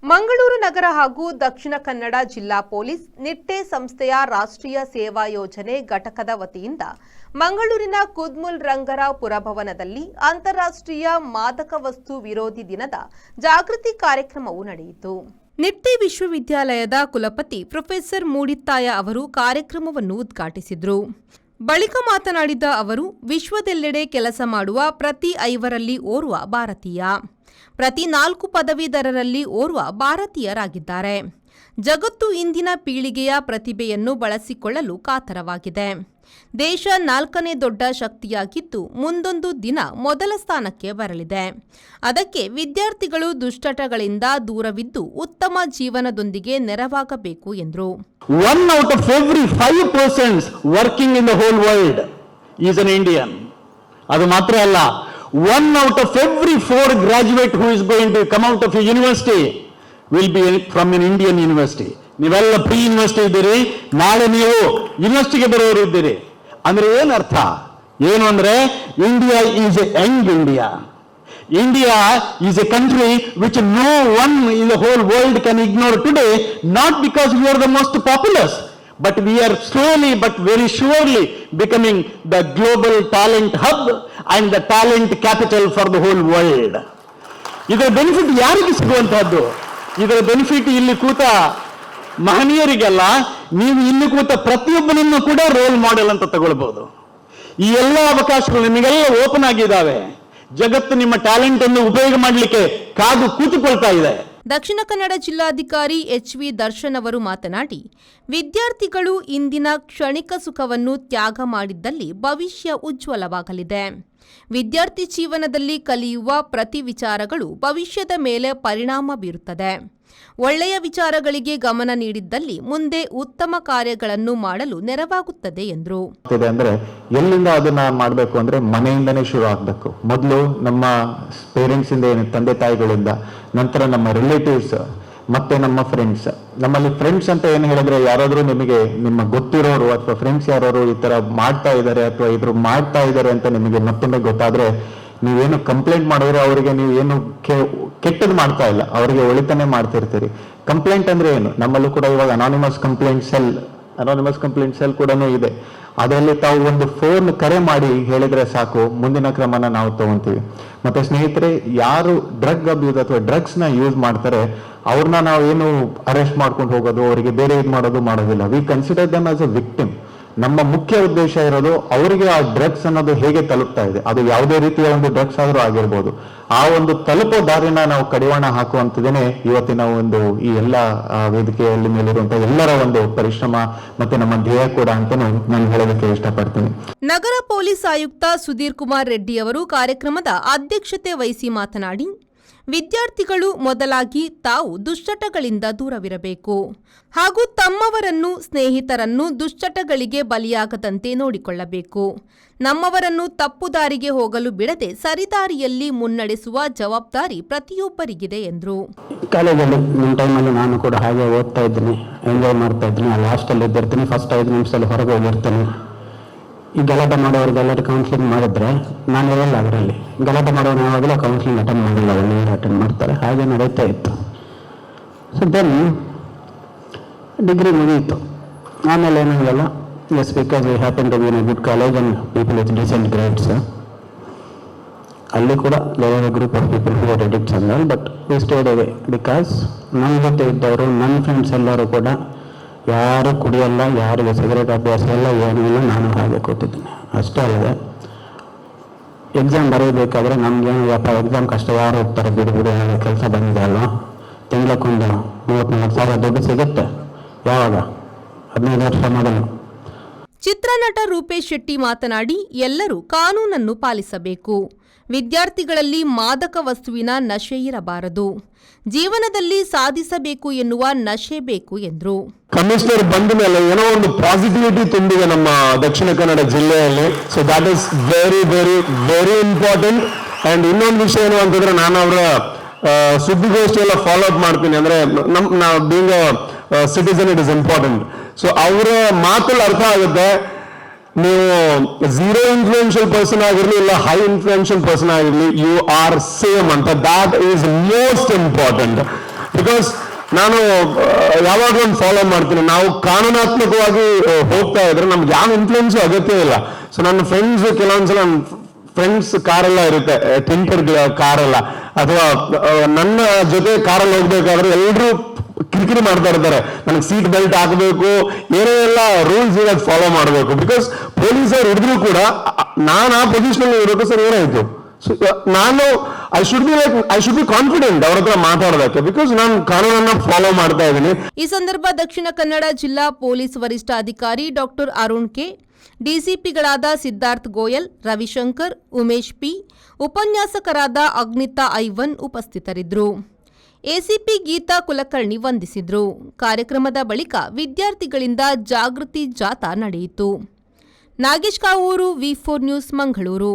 ಮಂಗಳೂರು ನಗರ ಹಾಗೂ ದಕ್ಷಿಣ ಕನ್ನಡ ಜಿಲ್ಲಾ ಪೊಲೀಸ್ ನಿಟ್ಟೆ ಸಂಸ್ಥೆಯ ರಾಷ್ಟ್ರೀಯ ಸೇವಾ ಯೋಜನೆ ಘಟಕದ ವತಿಯಿಂದ ಮಂಗಳೂರಿನ ಕುದ್ಮುಲ್ ರಂಗರಾವ್ ಪುರಭವನದಲ್ಲಿ ಅಂತಾರಾಷ್ಟ್ರೀಯ ಮಾದಕ ವಸ್ತು ವಿರೋಧಿ ದಿನದ ಜಾಗೃತಿ ಕಾರ್ಯಕ್ರಮವು ನಡೆಯಿತು. ನಿಟ್ಟೆ ವಿಶ್ವವಿದ್ಯಾಲಯದ ಕುಲಪತಿ ಪ್ರೊಫೆಸರ್ ಮೂಡಿತ್ತಾಯ ಅವರು ಕಾರ್ಯಕ್ರಮವನ್ನು ಉದ್ಘಾಟಿಸಿದರು. ಬಳಿಕ ಮಾತನಾಡಿದ ಅವರು, ವಿಶ್ವದೆಲ್ಲೆಡೆ ಕೆಲಸ ಮಾಡುವ ಪ್ರತಿ 5ರಲ್ಲಿ ಓರ್ವ ಭಾರತೀಯ, ಪ್ರತಿ 4 ಪದವೀಧರರಲ್ಲಿ ಓರ್ವ ಭಾರತೀಯರಾಗಿದ್ದಾರೆ. ಜಗತ್ತು ಇಂದಿನ ಪೀಳಿಗೆಯ ಪ್ರತಿಭೆಯನ್ನು ಬಳಸಿಕೊಳ್ಳಲು ಕಾತರವಾಗಿದೆ. ದೇಶ 4ನೇ ದೊಡ್ಡ ಶಕ್ತಿಯಾಗಿದ್ದು ಮುಂದೊಂದು ದಿನ ಮೊದಲ ಸ್ಥಾನಕ್ಕೆ ಬರಲಿದೆ. ಅದಕ್ಕೆ ವಿದ್ಯಾರ್ಥಿಗಳು ದುಶ್ಚಟಗಳಿಂದ ದೂರವಿದ್ದು ಉತ್ತಮ ಜೀವನದೊಂದಿಗೆ ನೆರವಾಗಬೇಕು ಎಂದರು. 1 out of every 5 persons working in the whole world is an Indian. ಅದು ಮಾತ್ರ ಅಲ್ಲ, 1 out of every 4 graduate who is going to come out of a university will be from an Indian university. ನೀವೆಲ್ಲ pre university ಇದ್ದೀರಿ, ನಾಳೆ ನೀವು ಯೂನಿವರ್ಸಿಟಿಗೆ ಬರೋರು ಇದ್ದೀರಿ. ಅಂದ್ರೆ ಏನರ್ಥ? ಏನು ಅಂದ್ರೆ India is A Young India. India is a country which no one in the whole world can ignore today, not because we are the most populous, but we are slowly but very surely becoming the global talent hub and the talent capital for the whole world. ಇದರ benefit ಯಾರಿಗೆ ಸಿಗುವಂತಹದ್ದು? ಇದರ benefit ಇಲ್ಲಿ ಕೂತ ಮಹನೀಯರಿಗೆಲ್ಲ, ನೀವು ಇಲ್ಲಿ ಕೂತ ಪ್ರತಿಯೊಬ್ಬನನ್ನು ಕೂಡ role model ಅಂತ ತಗೊಳ್ಬಹುದು. ಈ ಎಲ್ಲ ಅವಕಾಶಗಳು ನಿಮಗೆಲ್ಲ ಓಪನ್ ಆಗಿದ್ದಾವೆ. ಜಗತ್ತು ನಿಮ್ಮ ಟ್ಯಾಲೆಂಟ್ ಅನ್ನು ಉಪಯೋಗ ಮಾಡಲಿಕ್ಕೆ ಕಾದು ಕೂತುಕೊಳ್ತಾ ಇದೆ. ದಕ್ಷಿಣ ಕನ್ನಡ ಜಿಲ್ಲಾಧಿಕಾರಿ HV ದರ್ಶನ್ ಅವರು ಮಾತನಾಡಿ, ವಿದ್ಯಾರ್ಥಿಗಳು ಇಂದಿನ ಕ್ಷಣಿಕ ಸುಖವನ್ನು ತ್ಯಾಗ ಮಾಡಿದ್ದಲ್ಲಿ ಭವಿಷ್ಯ ಉಜ್ವಲವಾಗಲಿದೆ. ವಿದ್ಯಾರ್ಥಿ ಜೀವನದಲ್ಲಿ ಕಲಿಯುವ ಪ್ರತಿ ವಿಚಾರಗಳು ಭವಿಷ್ಯದ ಮೇಲೆ ಪರಿಣಾಮ ಬೀರುತ್ತದೆ. ಒಳ್ಳೆಯ ವಿಚಾರಗಳಿಗೆ ಗಮನ ನೀಡಿದ್ದಲ್ಲಿ ಮುಂದೆ ಉತ್ತಮ ಕಾರ್ಯಗಳನ್ನು ಮಾಡಲು ನೆರವಾಗುತ್ತದೆ ಎಂದರು. ಅಂದ್ರೆ ಎಲ್ಲಿಂದ ಅದನ್ನ ಮಾಡಬೇಕು ಅಂದ್ರೆ ಮನೆಯಿಂದನೇ ಶುರು ಆಗ್ಬೇಕು. ಮೊದಲು ನಮ್ಮ ಪೇರೆಂಟ್ಸ್ ಇಂದ, ತಂದೆ ತಾಯಿಗಳಿಂದ, ನಂತರ ನಮ್ಮ ರಿಲೇಟಿವ್ಸ್, ಮತ್ತೆ ನಮ್ಮ ಫ್ರೆಂಡ್ಸ್. ನಮ್ಮಲ್ಲಿ ಫ್ರೆಂಡ್ಸ್ ಅಂತ ಏನು ಹೇಳಿದ್ರೆ, ಯಾರಾದ್ರೂ ನಿಮಗೆ ನಿಮ್ಮ ಗೊತ್ತಿರೋರು ಅಥವಾ ಫ್ರೆಂಡ್ಸ್ ಯಾರು ಈ ತರ ಮಾಡ್ತಾ ಇದ್ದಾರೆ ಅಥವಾ ಇದ್ರು ಮಾಡ್ತಾ ಇದ್ದಾರೆ ಅಂತ ನಿಮಗೆ ಮತ್ತೊಮ್ಮೆ ಗೊತ್ತಾದ್ರೆ, ನೀವೇನು ಕಂಪ್ಲೇಂಟ್ ಮಾಡಿದ್ರೆ ಅವರಿಗೆ ನೀವು ಏನು ಕೆಟ್ಟದ್ದು ಮಾಡ್ತಾ ಇಲ್ಲ, ಅವರಿಗೆ ಒಳಿತಾನೆ ಮಾಡ್ತಿರ್ತೀರಿ. ಕಂಪ್ಲೇಂಟ್ ಅಂದ್ರೆ ಏನು? ನಮ್ಮಲ್ಲೂ ಕೂಡ ಇವಾಗ ಅನಾನಿಮಸ್ ಕಂಪ್ಲೇಂಟ್ ಸೆಲ್ ಕೂಡ ಇದೆ. ಅದರಲ್ಲಿ ತಾವು ಒಂದು ಫೋನ್ ಕರೆ ಮಾಡಿ ಹೇಳಿದ್ರೆ ಸಾಕು, ಮುಂದಿನ ಕ್ರಮನ ನಾವು ತಗೊಂತೀವಿ. ಮತ್ತೆ ಸ್ನೇಹಿತರೆ, ಯಾರು ಡ್ರಗ್ ಅಬ್ಯೂಸ್ ಅಥವಾ ಡ್ರಗ್ಸ್ ನ ಯೂಸ್ ಮಾಡ್ತಾರೆ ಅವ್ರನ್ನ ನಾವು ಏನು ಅರೆಸ್ಟ್ ಮಾಡ್ಕೊಂಡು ಹೋಗೋದು, ಅವರಿಗೆ ಬೇರೆ ಇದು ಮಾಡೋದಿಲ್ಲ. We consider them as a victim. ನಮ್ಮ ಮುಖ್ಯ ಉದ್ದೇಶ ಇರೋದು ಅವರಿಗೆ ಆ ಡ್ರಗ್ಸ್ ಅನ್ನೋದು ಹೇಗೆ ತಲುಪ್ತಾ ಇದೆ, ಅದು ಯಾವುದೇ ರೀತಿಯ ಒಂದು ಡ್ರಗ್ಸ್ ಆದ್ರೂ ಆಗಿರ್ಬೋದು, ಆ ಒಂದು ತಲುಪೋ ದಾರಿನ ನಾವು ಕಡಿವಾಣ ಹಾಕುವಂತದೇನೆ ಇವತ್ತಿನ ಒಂದು ಈ ಎಲ್ಲ ವೇದಿಕೆಯಲ್ಲಿ ಮೇಲಿರುವಂತಹ ಎಲ್ಲರ ಒಂದು ಪರಿಶ್ರಮ ಮತ್ತೆ ನಮ್ಮ ಧ್ಯೇಯ ಕೂಡ ಅಂತಾನು ನಾನು ಹೇಳೋದಕ್ಕೆ ಇಷ್ಟಪಡ್ತೀನಿ. ನಗರ ಪೊಲೀಸ್ ಆಯುಕ್ತ ಸುಧೀರ್ ಕುಮಾರ್ ರೆಡ್ಡಿ ಅವರು ಕಾರ್ಯಕ್ರಮದ ಅಧ್ಯಕ್ಷತೆ ವಹಿಸಿ ಮಾತನಾಡಿ, ವಿದ್ಯಾರ್ಥಿಗಳು ಮೊದಲಾಗಿ ತಾವು ದುಶ್ಚಟಗಳಿಂದ ದೂರವಿರಬೇಕು ಹಾಗೂ ತಮ್ಮವರನ್ನು, ಸ್ನೇಹಿತರನ್ನು ದುಶ್ಚಟಗಳಿಗೆ ಬಲಿಯಾಗದಂತೆ ನೋಡಿಕೊಳ್ಳಬೇಕು. ನಮ್ಮವರನ್ನು ತಪ್ಪು ದಾರಿಗೆ ಹೋಗಲು ಬಿಡದೆ ಸರಿದಾರಿಯಲ್ಲಿ ಮುನ್ನಡೆಸುವ ಜವಾಬ್ದಾರಿ ಪ್ರತಿಯೊಬ್ಬರಿಗಿದೆ ಎಂದರು. ಕಾಲೇಜಲ್ಲಿ ನಿಮ್ಮ ಟೈಮಲ್ಲಿ ನಾನು ಕೂಡ ಹಾಗೆ ಓದ್ತಾ ಇದ್ದೀನಿ, ಎಂಜಾಯ್ ಮಾಡ್ತಾ ಇದ್ದೀನಿ. ಅಲ್ಲಿ ಹಾಸ್ಟೆಲ್ ಇದ್ದಿರ್ತೀನಿ, ಫಸ್ಟ್ 5 ನಿಮಿಷದಲ್ಲಿ ಹೊರಗೆ ಹೋಗಿರ್ತೀನಿ. ಈ ಗಲಾಟೆ ಮಾಡೋರಿಗೆಲ್ಲರೂ ಕೌನ್ಸಿಲಿಂಗ್ ಮಾಡಿದ್ರೆ ನಾನು ಇರಲ್ಲ ಅದರಲ್ಲಿ. ಗಲಾಟೆ ಮಾಡೋರು ಯಾವಾಗಲೂ ಕೌನ್ಸಿಲಿಂಗ್ ಅಟೆಂಡ್ ಮಾಡಿಲ್ಲ, ಒಳ್ಳೆಯ ಅಟೆಂಡ್ ಮಾಡ್ತಾರೆ. ಹಾಗೆ ನಡೀತಾ ಇತ್ತು. ಸೊ ದೆನ್ ಡಿಗ್ರಿ ಮುಗಿಯಿತು. ಆಮೇಲೆ ಏನಾಗಲ್ಲ, yes because we happen to be in a good college and people with decent grades. ಅಲ್ಲಿ ಕೂಡ there group of people who are addicts and all, but we stayed away because ನನ್ನ ಜೊತೆ ಇದ್ದವರು, ನನ್ನ friends ಎಲ್ಲರೂ ಕೂಡ ಯಾರು ಕುಡಿಯಲ್ಲ, ಯಾರಿಗೆ ಸಿಗರೇಟ್ ಅಭ್ಯಾಸ ಇಲ್ಲ, ಏನೂ ಇಲ್ಲ. ನಾನು ಹಾಗೆ ಕೂತಿದ್ದೀನಿ. ಅಷ್ಟೇ ಅಲ್ಲದೆ ಎಕ್ಸಾಮ್ ಬರೀಬೇಕಾದ್ರೆ ನಮ್ಗೇನು ಯಪ್ಪ ಎಕ್ಸಾಮ್ ಕಷ್ಟ, ಯಾರು ಹೋಗ್ತಾರೆ, ಬಿಡು ಕೆಲಸ ಬಂದಿದೆ ಅಲ್ವಾ, ತಿಂಗಳಕ್ಕೊಂದು 34,000 ದುಡ್ಡು ಸಿಗುತ್ತೆ. ಯಾವಾಗ? 15 ವರ್ಷ ಮೊದಲು. ಚಿತ್ರನಟ ರೂಪೇಶ್ ಶೆಟ್ಟಿ ಮಾತನಾಡಿ, ಎಲ್ಲರೂ ಕಾನೂನನ್ನು ಪಾಲಿಸಬೇಕು. ವಿದ್ಯಾರ್ಥಿಗಳಲ್ಲಿ ಮಾದಕ ವಸ್ತುವಿನ ನಶೆ ಇರಬಾರದು. ಜೀವನದಲ್ಲಿ ಸಾಧಿಸಬೇಕು ಎನ್ನುವ ನಶೆ ಬೇಕು ಎಂದರು. ಕಮಿಷನರ್ ಬಂದ ಮೇಲೆ ಏನೋ ಒಂದು ಪಾಸಿಟಿವಿಟಿ ತುಂಬಿದೆ ನಮ್ಮ ದಕ್ಷಿಣ ಕನ್ನಡ ಜಿಲ್ಲೆಯಲ್ಲಿ. So that is very very very important. And ಇನ್ನೊಂದು ವಿಷಯ ಏನು ಅಂತಂದ್ರೆ, ನಾನು ಅವರ ಸುದ್ದಿಗೋಷ್ಠಿ ಎಲ್ಲ ಫಾಲೋ ಅಪ್ ಮಾಡ್ತೀನಿ. ಅಂದ್ರೆ ನಾವು being citizen it is important. So ಅವರ ಮಾತಲ್ಲಿ ಅರ್ಥ ಆಗುತ್ತೆ, ನೀವು ಝೀರೋ ಇನ್ಫ್ಲೂಯೆನ್ಷಿಯಲ್ ಪರ್ಸನ್ ಆಗಿರಲಿ ಇಲ್ಲ ಹೈ ಇನ್ಫ್ಲೂಯೆನ್ಷಿಯಲ್ ಪರ್ಸನ್ ಆಗಿರಲಿ, ಯು ಆರ್ ಸೇಮ್ ಅಂತ. That is most important. Because ನಾನು ಯಾವಾಗಲೂ ಒಂದು ಫಾಲೋ ಮಾಡ್ತೀನಿ, ನಾವು ಕಾನೂನಾತ್ಮಕವಾಗಿ ಹೋಗ್ತಾ ಇದ್ರೆ ನಮ್ಗೆ ಯಾವ ಇನ್ಫ್ಲೂಯೆನ್ಸ್ ಅಗತ್ಯ ಇಲ್ಲ. ಸೊ ನನ್ನ ಫ್ರೆಂಡ್ಸ್ ಕೆಲವೊಂದ್ಸಲ ಫ್ರೆಂಡ್ಸ್ ಕಾರೆಲ್ಲ ಇರುತ್ತೆ, ಟಿಂಟೆಡ್ ಕಾರೆಲ್ಲ, ಅಥವಾ ನನ್ನ ಜೊತೆ ಕಾರಲ್ಲಿ ಹೋಗ್ಬೇಕಾದ್ರೆ ಎಲ್ಲರೂ ಕಿರಿಕಿರಿ ಮಾಡ್ತಾ ಇರ್ತಾರೆ, ನನಗೆ ಸೀಟ್ ಬೆಲ್ಟ್ ಹಾಕಬೇಕು, ಏನೇನೆಲ್ಲ ರೂಲ್ಸ್ ಇರೋದು ಫಾಲೋ ಮಾಡಬೇಕು. ಬಿಕಾಸ್ ಪೊಲೀಸರು ಹಿಡಿದ್ರು ಕೂಡ ನಾನು ಆ ಪೊಸಿಷನ್ ಇರಬೇಕು. ಸರ್ ಏನಾಯ್ತು, ನಾನು ಐ ಶುಡ್ ಬಿ ಕಾನ್ಫಿಡೆಂಟ್ ಅವ್ರ ಹತ್ರ ಮಾತಾಡೋದಕ್ಕೆ, ಬಿಕಾಸ್ ನಾನು ಕಾನೂನನ್ನ ಫಾಲೋ ಮಾಡ್ತಾ ಇದ್ದೀನಿ. ಈ ಸಂದರ್ಭ ದಕ್ಷಿಣ ಕನ್ನಡ ಜಿಲ್ಲಾ ಪೊಲೀಸ್ ವರಿಷ್ಠಾಧಿಕಾರಿ ಡಾಕ್ಟರ್ ಅರುಣ್ ಕೆ, ಡಿಸಿಪಿಗಳಾದ ಸಿದ್ಧಾರ್ಥ್ ಗೋಯಲ್, ರವಿಶಂಕರ್, ಉಮೇಶ್ ಪಿ, ಉಪನ್ಯಾಸಕರಾದ ಅಗ್ನಿತಾ ಐವನ್ ಉಪಸ್ಥಿತರಿದ್ದರು. ಎಸಿಪಿ ಗೀತಾ ಕುಲಕರ್ಣಿ ವಂದಿಸಿದ್ರು. ಕಾರ್ಯಕ್ರಮದ ಬಳಿಕ ವಿದ್ಯಾರ್ಥಿಗಳಿಂದ ಜಾಗೃತಿ ಜಾಥಾ ನಡೆಯಿತು. ನಾಗೇಶ್ ಕಾವೂರು, ವಿ4 ನ್ಯೂಸ್, ಮಂಗಳೂರು.